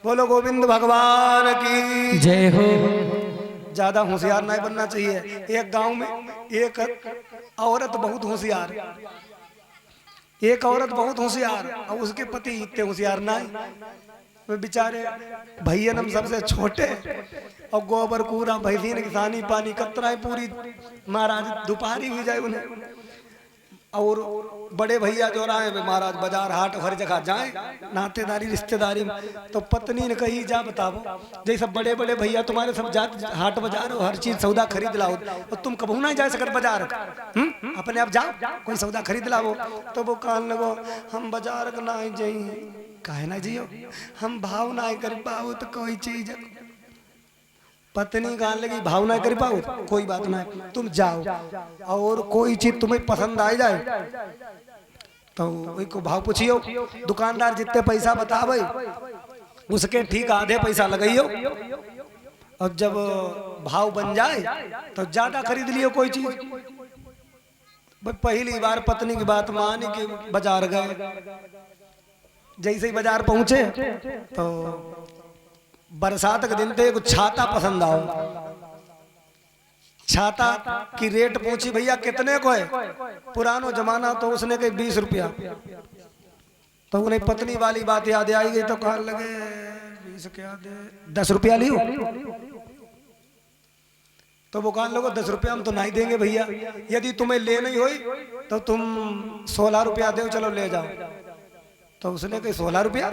बोलो गोविंद भगवान की जय हो। ज्यादा होशियार नहीं बनना चाहिए। एक गांव में एक औरत बहुत होशियार, एक औरत बहुत होशियार और उसके पति इतने होशियार नहीं। वे बेचारे भैया हम सबसे छोटे और गोबर कूड़ा भैंसीन किसानी पानी कतरा है पूरी महाराज दोपहरी हुई जाए उन्हें। और बड़े भैया जो रहे वे महाराज बाजार हाट हर जगह जाए नातेदारी रिश्तेदारी में। तो पत्नी ने कही जा बताओ जैसे बड़े बड़े भैया तुम्हारे सब जात हाट बाजार हो हर चीज सौदा खरीद लाओ और तुम कबू नहीं जा सकत बाजार अपने आप जाओ कोई सौदा खरीद लाओ। तो वो कहने लगो हम बाजार का ना जाई काहे ना जियो हम भाव ना कर पाओ तो कोई चीज। पत्नी कहने लगी भाव ना कर पाओ कोई बात ना तुम जाओ और कोई चीज तुम्हें पसंद आ जाए तो वही को भाव पूछियो। दुकानदार जितने पैसा बतावे उसके ठीक आधे पैसा लगाइयो और जब भाव बन जाए तो ज्यादा खरीद लियो कोई चीज। पहली बार पत्नी की बात मानी कि बाजार गए। जैसे ही बाजार पहुंचे तो बरसात के दिन थे कुछ छाता पसंद आओ। छाता की रेट पूछी भैया कितने को है। पुरानो जमाना तो उसने कही 20 रुपया। तो उन्हें पत्नी वाली बात याद आई गई तो कहने लगे 20 क्या दे 10 रुपया लियो। तो वो कहने लगे 10 रुपया हम तो नहीं देंगे भैया यदि तुम्हें ले नहीं हुई तो तुम 16 रुपया दो चलो ले जाओ। तो उसने कही 16 रुपया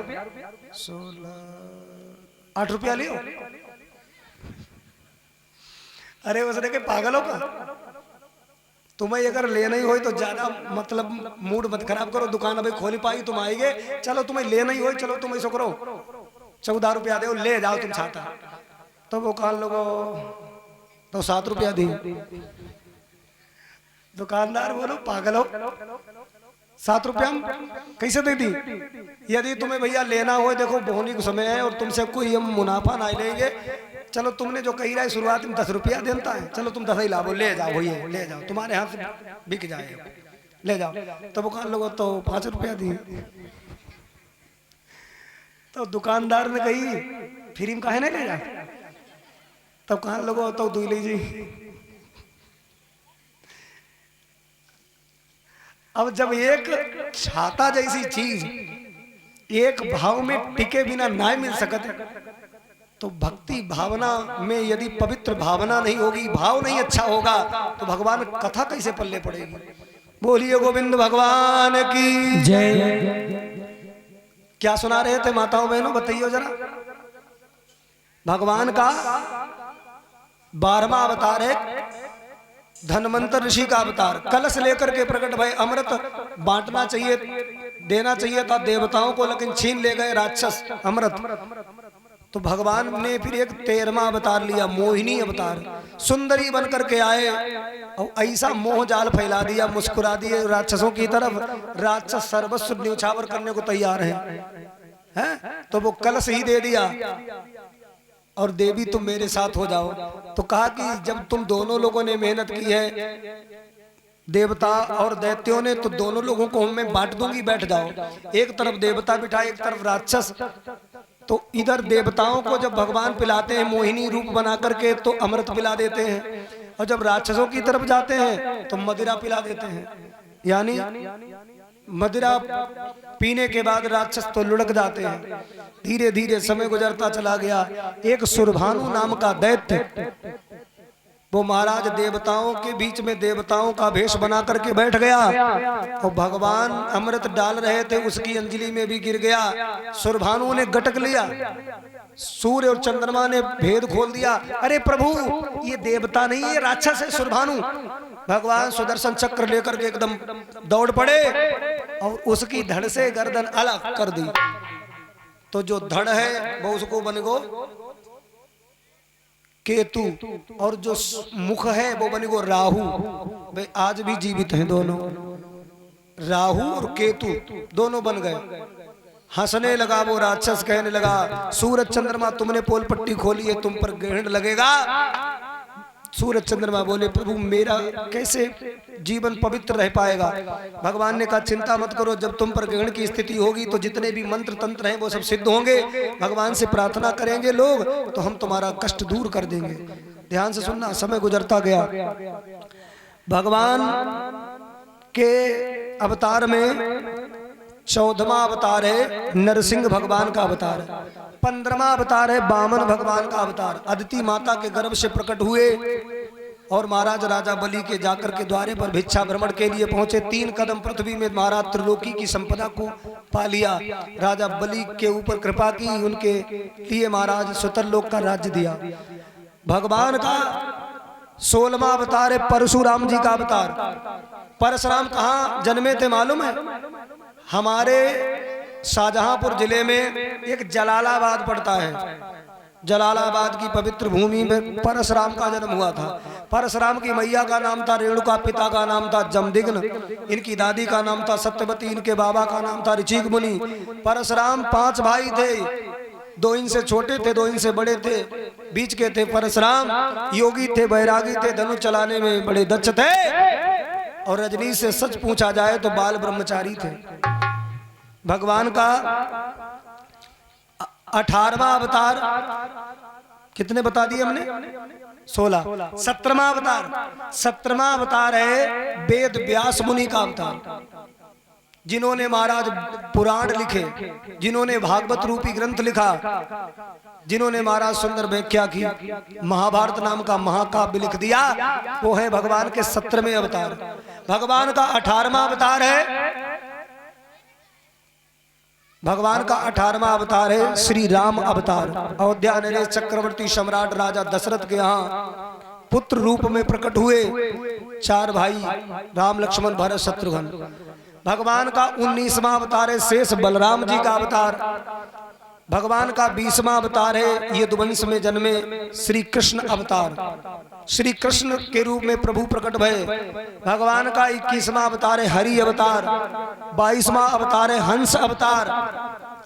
8 रुपया लियो। अरे उसने कही पागल हो का तुम्हें अगर ले नहीं हो तो ज्यादा मतलब मूड मत खराब करो दुकान अभी खोली पाई तुम आएंगे चलो तुम्हें ले नहीं हो चलो तुम ऐसा करो 14 रुपया दो ले जाओ तुम छाता। तो वो कान लोगो तो 7 रुपया दी। दुकानदार बोलो पागल हो 7 रुपया कैसे दे दी। यदि तुम्हें भैया लेना हो देखो बोहनी का समय है और तुमसे कोई हम मुनाफा नहीं लेंगे चलो तुमने जो कही रहा है शुरुआत में 10 रुपया देता है चलो तुम 10 ही लाओ ले जाओ भैया ले जाओ तुम्हारे हाथ से बिक जाए ले जाओ। तो दुकान लोगों तो 5 रुपया दिए। तो दुकानदार ने कही फ्री में काहे नहीं ले जा। तब कहा लोगों तो दू लीजिए। अब जब एक छाता जैसी चीज एक भाव में टिके बिना ना मिल सकते तो भक्ति भावना में यदि पवित्र भावना नहीं होगी भाव नहीं अच्छा होगा तो भगवान कथा कैसे पल्ले पड़ेगी। बोलिए गोविंद भगवान की जय। क्या सुना रहे थे माताओं बहनों बताइए जरा। भगवान का 12वां अवतार है धनवंतर ऋषि का अवतार। कलश लेकर के प्रकट भय अमृत बांटना चाहिए देना चाहिए था देवताओं को लेकिन छीन ले गए राक्षस अमृत। तो भगवान ने फिर एक 13वां अवतार लिया मोहिनी अवतार। सुंदरी बन करके आए और ऐसा मोह जाल फैला दिया मुस्कुरा दिए राक्षसों की तरफ। राक्षस सर्वस्व न्यौछावर करने को तैयार हैं। तो वो कलश ही दे दिया और देवी तुम मेरे साथ हो जाओ। तो कहा कि जब तुम दोनों लोगों ने मेहनत की है देवता और दैत्यों ने तो दोनों लोगों को मैं बांट दूंगी बैठ जाओ। एक तरफ देवता बिठा एक तरफ राक्षस। तो इधर देवताओं को जब भगवान पिलाते हैं मोहिनी रूप बना करके तो अमृत पिला देते हैं और जब राक्षसों की तरफ जाते हैं तो मदिरा पिला देते हैं। यानी मदिरा पीने के बाद राक्षस तो लुढ़क जाते हैं। धीरे धीरे समय गुजरता चला गया। एक सुरभानु नाम का दैत्य वो महाराज देवताओं के बीच में देवताओं का भेष बना करके बैठ गया और भगवान अमृत डाल रहे थे उसकी अंजलि में भी गिर गया। सुरभानु ने गटक लिया। सूर्य और चंद्रमा ने भेद खोल दिया। अरे प्रभु ये देवता नहीं ये राक्षस है सुरभानु। भगवान सुदर्शन चक्र लेकर के एकदम दौड़ पड़े और उसकी धड़ से गर्दन अलग कर दी। तो जो धड़ है वो उसको बन गो केतु और जो मुख है वो बन गो राहु। भाई आज भी जीवित हैं दोनों राहु और केतु दोनों बन गए। हंसने लगा वो राक्षस कहने लगा सूरज चंद्रमा तुमने पोल पट्टी खोली है तुम पर ग्रहण लगेगा सूरज चंद्रमा बोले प्रभु मेरा कैसे जीवन पवित्र रह पाएगा। भगवान ने कहा चिंता मत करो, जब तुम पर ग्रहण की स्थिति होगी तो जितने भी मंत्र तंत्र हैं वो सब सिद्ध होंगे। भगवान से प्रार्थना करेंगे लोग तो हम तुम्हारा कष्ट दूर कर देंगे। ध्यान से सुनना, समय गुजरता गया। भगवान के अवतार में 14वां अवतार है नरसिंह भगवान का अवतार, 15वां अवतार है वामन भगवान का अवतार। अदिति माता के गर्भ से प्रकट हुए और महाराज राजा बलि के जाकर के द्वारे पर भिक्षा भ्रमण के लिए पहुंचे। 3 कदम पृथ्वी में महाराज त्रिलोकी की संपदा को पा लिया। राजा बलि के ऊपर कृपा की, उनके लिए महाराज सुतरलोक का राज्य दिया। भगवान का 16वां अवतार है परशुराम जी का अवतार। परशुराम कहाँ जन्मे थे मालूम है? हमारे शाहजहांपुर जिले में एक जलालाबाद पड़ता है। जलालाबाद की पवित्र भूमि में परशुराम का जन्म हुआ था। परशुराम की मैया का नाम था रेणुका, पिता का नाम था जमदिग्न, इनकी दादी का नाम था सत्यवती, इनके बाबा का नाम था ऋचिक मुनि। परशुराम 5 भाई थे, 2 इनसे छोटे थे, 2 इनसे बड़े थे, बीच के थे परशुराम। योगी थे, बैरागी थे, धनुष चलाने में बड़े दक्ष थे और रजनी से सच पूछा जाए तो बाल ब्रह्मचारी थे। भगवान का 18वां अवतार, कितने बता दिए हमने? 16। 17वां अवतार, 17वां अवतार है वेद व्यास मुनि का अवतार, जिन्होंने महाराज पुराण लिखे, जिन्होंने भागवत रूपी ग्रंथ लिखा, जिन्होंने महाराज सुंदर व्याख्या की, महाभारत नाम का महाकाव्य लिख दिया, वो है भगवान के 17वें अवतार। भगवान का 18वां अवतार है, भगवान का 18वां अवतार है श्री राम अवतार। अयोध्या नरेश चक्रवर्ती सम्राट राजा दशरथ के यहाँ पुत्र रूप में प्रकट हुए। 4 भाई राम लक्ष्मण भरत शत्रुघ्न। भगवान का 19वां अवतार है शेष बलराम जी का अवतार। भगवान का 20वां अवतार है यदुवंश में जन्मे श्री कृष्ण अवतार। श्री कृष्ण के रूप में प्रभु प्रकट भये। भगवान का 21वां अवतार है हरि अवतार। 22वां अवतार है हंस अवतार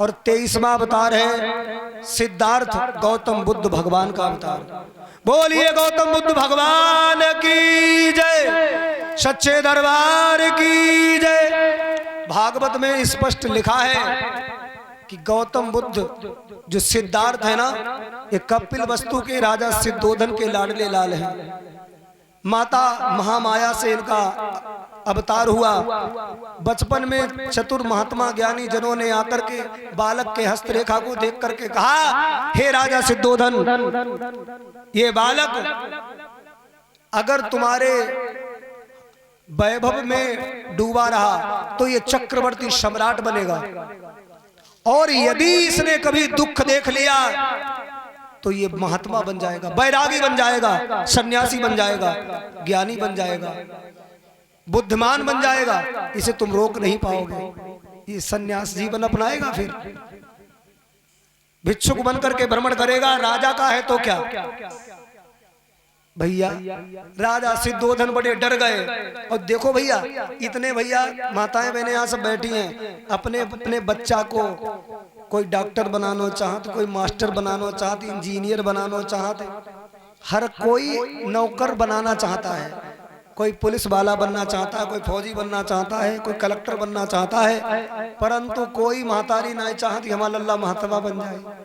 और 23वां अवतार है सिद्धार्थ गौतम बुद्ध भगवान का अवतार। बोलिए गौतम बुद्ध भगवान की जय, सच्चे दरबार की जय। भागवत में स्पष्ट लिखा है कि गौतम बुद्ध जो सिद्धार्थ है ना, ये कपिल वस्तु के राजा सिद्धोधन के लाडले लाल हैं। माता महामाया से इनका अवतार हुआ। बचपन में चतुर महात्मा ज्ञानी जनों ने आकर के बालक के हस्तरेखा को देख करके कहा, हे राजा सिद्धोधन, ये बालक अगर तुम्हारे वैभव में डूबा रहा तो ये चक्रवर्ती सम्राट बनेगा, और यदि इसने कभी दुख देख लिया तो ये महात्मा बन जाएगा, बैरागी बन जाएगा, सन्यासी बन जाएगा, ज्ञानी बन जाएगा, बुद्धिमान बन जाएगा। इसे तुम रोक नहीं पाओगे। ये सन्यास जीवन अपनाएगा, फिर भिक्षुक बन करके भ्रमण करेगा। राजा का है तो क्या भैया, राजा सिद्धोधन बड़े डर गए। और देखो भैया, इतने भैया माताएं बहनें यहाँ सब बैठी हैं, अपने अपने बच्चा को कोई डॉक्टर बनाना चाहते, कोई मास्टर बनाना चाहते, इंजीनियर बनाना चाहते, हर कोई नौकर बनाना चाहता है, कोई पुलिस वाला बनना चाहता है, कोई फौजी बनना चाहता है, कोई कलेक्टर बनना चाहता है, परंतु कोई महतारी नहीं चाहती हमारा लल्ला महात्मा बन जाए।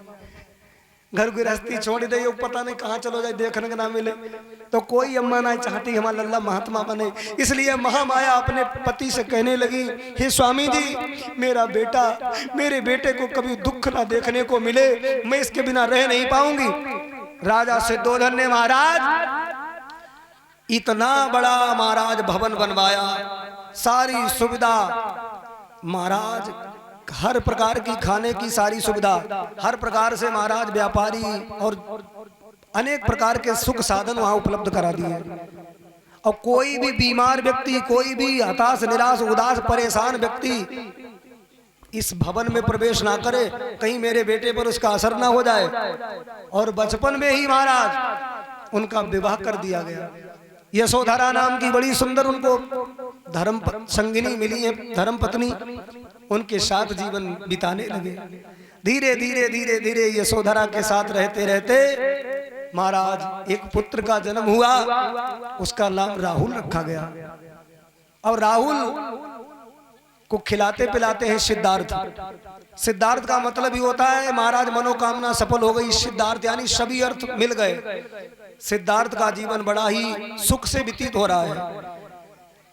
घर गृहस्थी छोड़ दे, पता नहीं कहाँ चलो जाए, देखने का ना मिले, तो कोई अम्मा नहीं चाहती हमारा लल्ला महात्मा बने। इसलिए महामाया अपने पति से कहने लगी, हे स्वामी जी, मेरे बेटे को कभी दुख ना देखने को मिले, मैं इसके बिना रह नहीं पाऊंगी। राजा सिद्धोधन ने महाराज इतना बड़ा महाराज भवन बनवाया, सारी सुविधा, महाराज हर प्रकार की खाने की सारी सुविधा, हर प्रकार से महाराज व्यापारी और अनेक प्रकार के सुख साधन वहां उपलब्ध करा दिए। और कोई भी बीमार व्यक्ति, कोई भी हताश निराश उदास परेशान व्यक्ति इस भवन में प्रवेश ना करे, कहीं मेरे बेटे पर उसका असर ना हो जाए। और बचपन में ही महाराज उनका विवाह कर दिया गया। यशोधरा नाम की बड़ी सुंदर उनको धर्म संगिनी मिली है, धर्म पत्नी, उनके साथ जीवन बिताने लगे। धीरे धीरे धीरे धीरे यशोधरा के साथ रहते रहते महाराज एक पुत्र का जन्म हुआ, उसका नाम राहुल रखा गया। और राहुल को खिलाते पिलाते हैं सिद्धार्थ। सिद्धार्थ का मतलब ही होता है महाराज मनोकामना सफल हो गई। सिद्धार्थ यानी सभी अर्थ मिल गए। सिद्धार्थ का जीवन बड़ा ही सुख से व्यतीत हो रहा है।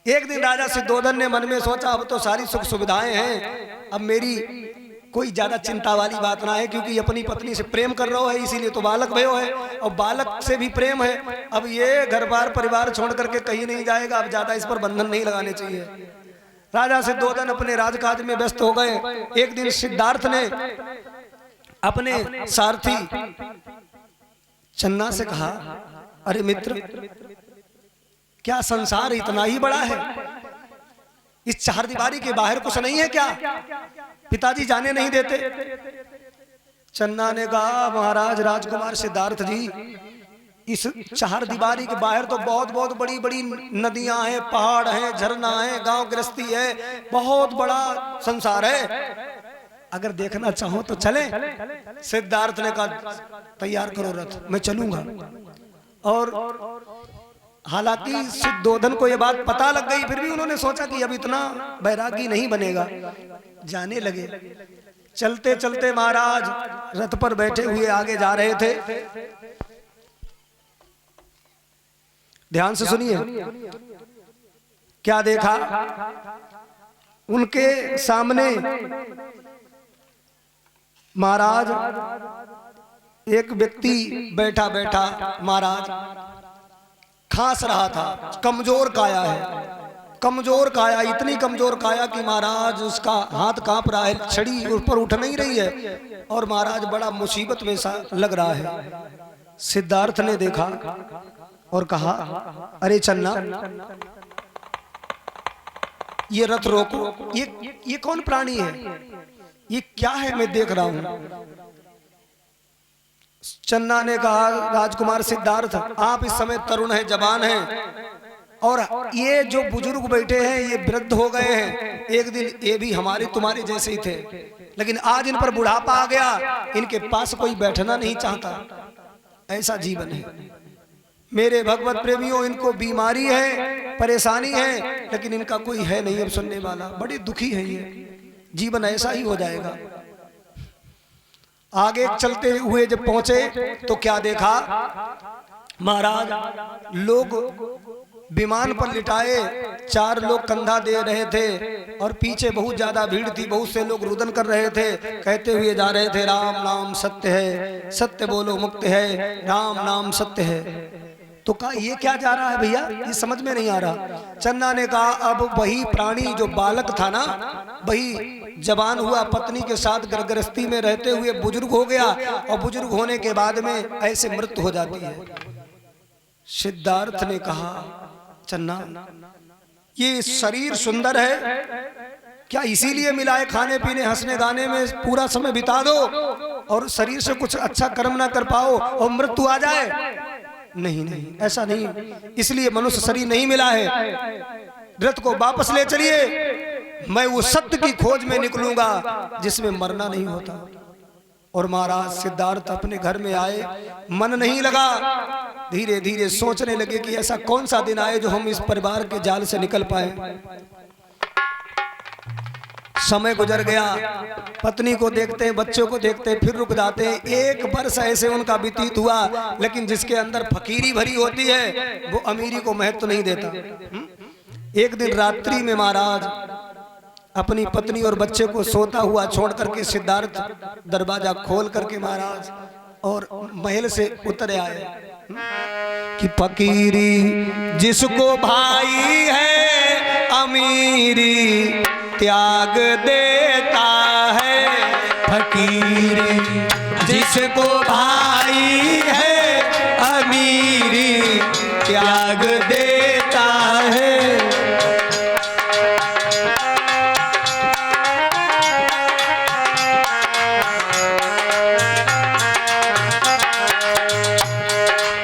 एक दिन राजा सिद्धोधन ने मन में सोचा अब तो सारी सुख सुविधाएं हैं, अब मेरी कोई ज्यादा चिंता वाली बात ना है, क्योंकि अपनी पत्नी से प्रेम कर रहा है इसीलिए तो बालक भयो है, और बालक से भी प्रेम है। अब ये घर बार परिवार छोड़ करके कहीं नहीं जाएगा, अब ज्यादा इस पर बंधन नहीं लगाने चाहिए। राजा सिद्धोधन अपने राजकाज में व्यस्त हो गए। एक दिन सिद्धार्थ ने अपने सारथी चन्ना से कहा, अरे मित्र, क्या संसार इतना ही बड़ा है? इस चार दीवारी के बाहर कुछ नहीं है क्या? पिताजी जाने नहीं देते। चन्ना ने कहा, महाराज राजकुमार सिद्धार्थ जी, इस चार दीवारी के बाहर तो बहुत बहुत बड़ी बड़ी नदियां हैं, पहाड़ हैं, झरना है, गांव गृहस्थी है, बहुत बड़ा संसार है। अगर देखना चाहो तो चले। सिद्धार्थ ने कहा, तैयार करो रथ, मैं चलूंगा। और हालांकि सिद्धोधन को यह बात पता लग गई, फिर भी उन्होंने सोचा कि अब इतना बैरागी नहीं बनेगा। जाने लगे। चलते चलते महाराज रथ पर बैठे हुए आगे जा रहे थे। ध्यान से सुनिए क्या देखा। उनके सामने महाराज एक व्यक्ति बैठा बैठा महाराज खांस रहा था। कमजोर काया है, कमजोर काया, इतनी कमजोर काया कि महाराज उसका हाथ कांप रहा है, छड़ी उस पर उठ नहीं रही है, और महाराज बड़ा मुसीबत में सा लग रहा है। सिद्धार्थ ने देखा और कहा, अरे चन्ना, ये रथ रोको। ये कौन प्राणी है? ये क्या है मैं देख रहा हूं? चन्ना ने कहा, राजकुमार सिद्धार्थ, आप इस समय तरुण हैं, जवान हैं, और ये जो बुजुर्ग बैठे हैं ये वृद्ध हो गए हैं। एक दिन ये भी हमारे तुम्हारे जैसे ही थे, लेकिन आज इन पर बुढ़ापा आ गया, इनके पास कोई बैठना नहीं चाहता। ऐसा जीवन है मेरे भगवत प्रेमियों। इनको बीमारी है, परेशानी है, लेकिन इनका कोई है नहीं अब सुनने वाला। बड़े दुखी है ये, जीवन ऐसा ही हो जाएगा। आगे चलते हुए जब पहुंचे तो क्या देखा महाराज, लोग विमान पर लिटाए, 4 लोग कंधा दे रहे थे, और पीछे बहुत ज्यादा भीड़ थी, बहुत से लोग रुदन कर रहे थे, कहते हुए जा रहे थे, राम नाम सत्य है, सत्य बोलो मुक्त है, राम नाम सत्य है। तो कहा ये क्या जा रहा है भैया, ये समझ में नहीं आ रहा। चन्ना ने कहा, अब वही प्राणी जो बालक था ना, वही जवान हुआ, पत्नी के साथ गृहस्थी में रहते हुए बुजुर्ग हो गया, और बुजुर्ग होने के बाद में ऐसे मृत्यु हो जाती है। सिद्धार्थ ने कहा, चन्ना, ये शरीर सुंदर है, क्या इसीलिए मिला है? खाने पीने हंसने गाने में पूरा समय बिता दो और शरीर से कुछ अच्छा कर्म ना कर पाओ और मृत्यु आ जाए? नहीं नहीं, ऐसा नहीं, इसलिए मनुष्य शरीर नहीं मिला है। रथ को वापस ले चलिए, मैं वो सत्य की खोज में निकलूंगा जिसमें मरना नहीं होता। और महाराज सिद्धार्थ अपने घर में आए, मन नहीं लगा। धीरे धीरे सोचने लगे कि ऐसा कौन सा दिन आए जो हम इस परिवार के जाल से निकल पाए। समय गुजर गया, पत्नी को देखते हैं, बच्चों को देखते हैं, फिर रुक जाते हैं। 1 वर्ष ऐसे उनका व्यतीत हुआ, लेकिन जिसके अंदर फकीरी भरी होती है वो अमीरी को महत्व नहीं देता। एक दिन रात्रि में महाराज अपनी पत्नी और बच्चे को सोता हुआ छोड़ करके सिद्धार्थ दरवाजा खोल करके महाराज और महल से उतर आए कि फकीरी जिसको भाई है अमीरी त्याग देता है, फकीरी जिसको भाई है अमीरी त्याग देता है।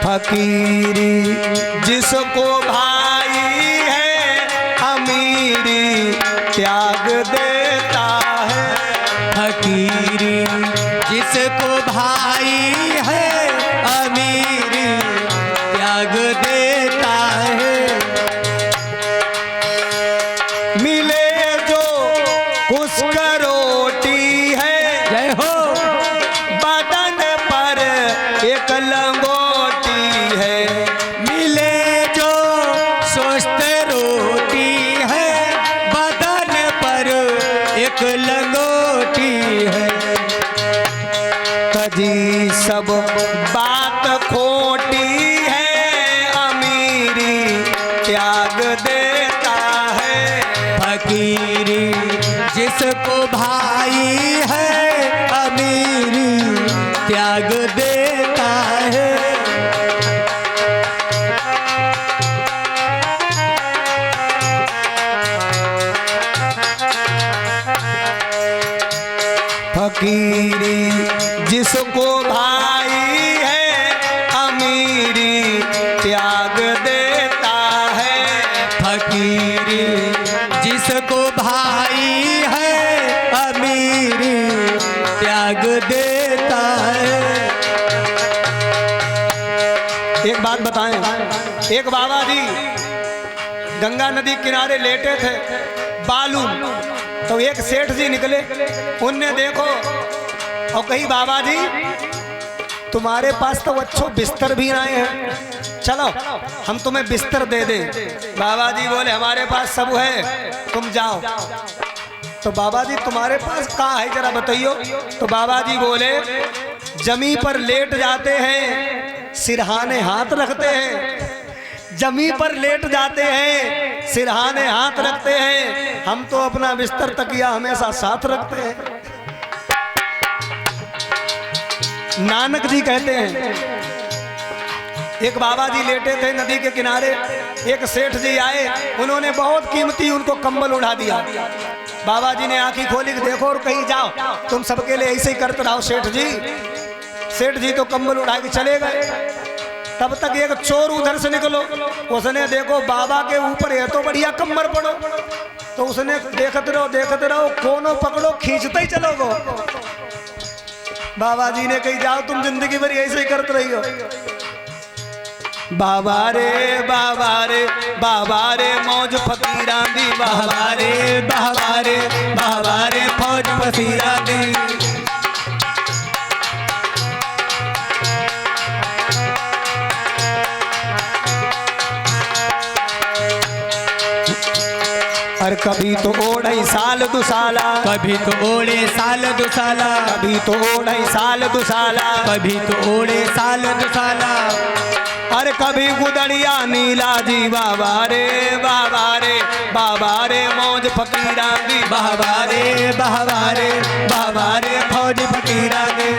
फकीरी जिसको भाई है अमीरी त्याग देता है, फकीरी जिसको भाई है अमीरी एक लंगोटी है, मिले जो स्वस्थ रोटी है, बदन पर एक लंगोटी है। तजी सब बात खोटी है, अमीरी त्याग देता है। फकीरी जिसको भाई है, अमीरी त्याग देता है। फकीरी जिसको भाई है, अमीरी त्याग देता है। फकीरी जिसको भाई है, अमीरी त्याग देता है। एक बात बताएं, एक बाबा जी गंगा नदी किनारे लेटे थे, बालू, तो एक सेठ जी निकले, उनने देखो और कही बाबा जी तुम्हारे पास तो अच्छो बिस्तर भी आए हैं, चलो हम तुम्हें बिस्तर दे दें। बाबा जी बोले हमारे पास सब है, तुम जाओ। तो बाबा जी तुम्हारे पास कहाँ है जरा बताइयो। तो बाबा जी बोले जमी पर लेट जाते हैं, सिरहाने हाथ रखते हैं, जमी पर लेट जाते हैं, सिरहाने हाथ रखते हैं, हम तो अपना बिस्तर तकिया हमेशा साथ रखते हैं। नानक जी कहते हैं एक बाबा जी लेटे थे नदी के किनारे, एक सेठ जी आए, उन्होंने बहुत कीमती उनको कंबल उड़ा दिया। बाबा जी ने आंखें खोली कि देखो और कहीं जाओ, तुम सबके लिए ऐसे ही करते रहो सेठ जी। सेठ जी तो कंबल उड़ा के चले गए। तब तक एक चोर उधर से निकलो, उसने देखो बाबा के ऊपर है तो बढ़िया कंबर पड़ो, तो उसने देखते रहो कोनो पकड़ो खींचते ही चलोगो। बाबा जी ने कही जाओ तुम जिंदगी भर ऐसे ही करते रही हो। बाबा रे बाबा रे बाबा रे मौज फकीरा दी, बाबा रे बाबा रे बाबा रे फौज फकीरा दी। और कभी तो ओढ़ई साल दुसाला, कभी तो ओढ़े साल दुसाला, कभी तो ओढ़ई साल दुसाला, कभी तो ओढ़े साल दुसाला। अरे कभी गुदड़िया नीला जी, बाबा रे बाबा रे बाबा रे मौज फकीरा दी, बाबा रे बाबा रे बाबा रे फौज फकीरा दी।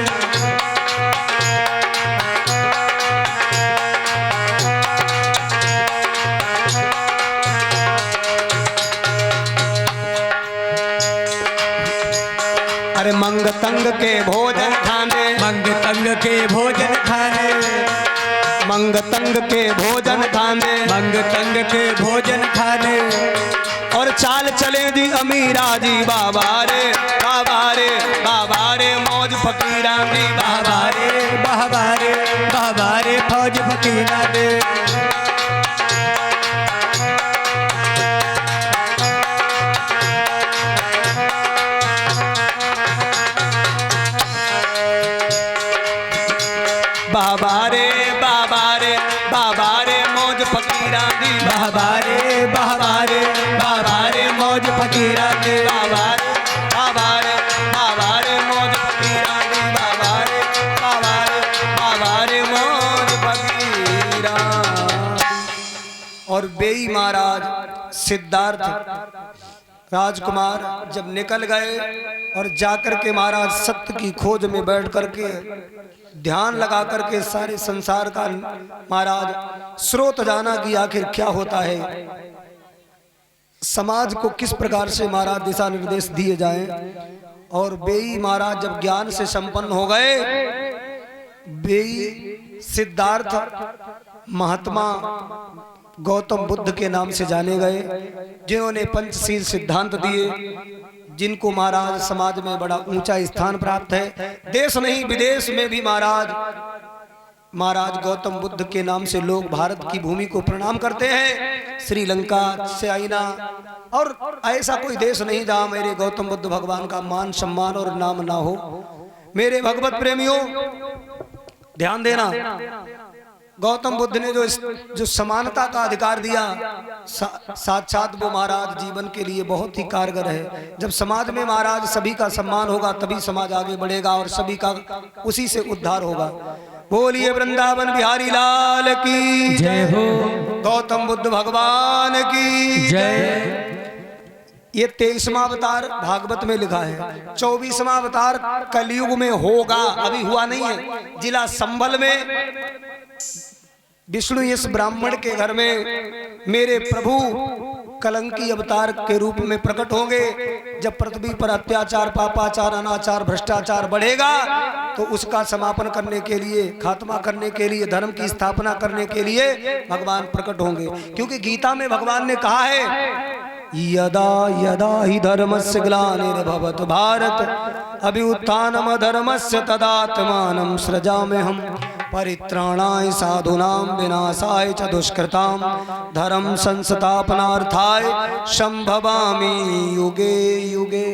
अरे मंग तंग के भोजन खाने, मंग तंग के भोजन खाने, मंग तंग के भोजन खाने, मंग तंग के भोजन खाने। और चाल चले जी अमीरा जी, बाबा रे बाबा रे बाबा रे मौज फकीरा दी, बाबा रे बाबा रे बाबा रे फौज फकीरा दी। बाबा रे बाबा रे बाबा रे मौज फकीरा दी, बाबा रे बाबा रे बाबा रे मौज फकीरा दी। बाबा रे बाबा रे बाबा रे मौज फकीरा दी, बाबा रे बाबा रे बाबा रे मौज फकीरा। और बेई महाराज सिद्धार्थ राजकुमार जब निकल गए और जाकर के महाराज सत्य की खोज में बैठ करके ध्यान लगा करके सारे संसार का महाराज स्रोत जाना कि आखिर क्या होता है, समाज को किस प्रकार से महाराज दिशा निर्देश दिए जाएं। और बेई महाराज जब ज्ञान से संपन्न हो गए, बेई सिद्धार्थ महात्मा गौतम बुद्ध के नाम से जाने गए, जिन्होंने पंचशील सिद्धांत दिए, जिनको महाराज समाज में बड़ा ऊंचा स्थान प्राप्त है। देश नहीं विदेश में भी महाराज गौतम बुद्ध के नाम से लोग भारत की भूमि को प्रणाम करते हैं। श्रीलंका, चाइना और ऐसा कोई देश नहीं जहां मेरे गौतम बुद्ध भगवान का मान सम्मान और नाम ना हो। मेरे भगवत प्रेमियों, ध्यान देना, गौतम बुद्ध ने जो समानता का अधिकार दिया, साक्षात वो महाराज जीवन के लिए बहुत ही कारगर है। जब समाज में महाराज सभी का सम्मान होगा तभी समाज आगे बढ़ेगा और सभी का उसी से उद्धार होगा। बोलिए वृंदावन बिहारी लाल की जय हो, गौतम बुद्ध भगवान की जय। ये 23वां अवतार भागवत में लिखा है, 24वां अवतार कलयुग में होगा, अभी हुआ नहीं है। जिला संभल में विष्णु इस ब्राह्मण के घर में मेरे प्रभु कलंकी अवतार के रूप में प्रकट होंगे। जब पृथ्वी पर अत्याचार, पापाचार, अनाचार, भ्रष्टाचार बढ़ेगा तो उसका समापन करने के लिए, खात्मा करने के लिए, धर्म की स्थापना करने के लिए भगवान प्रकट होंगे। क्योंकि गीता में भगवान ने कहा है, यदा यदा हि धर्मस्य ग्लानिर्भवत भारत अभ्युत्थानम् अधर्मस्य तदात्मानं सृजाम्यहम् परित्राणाय साधूनां विनाशाय च दुष्कृतां धर्म संस्थापनार्थाय संभवामि युगे युगे।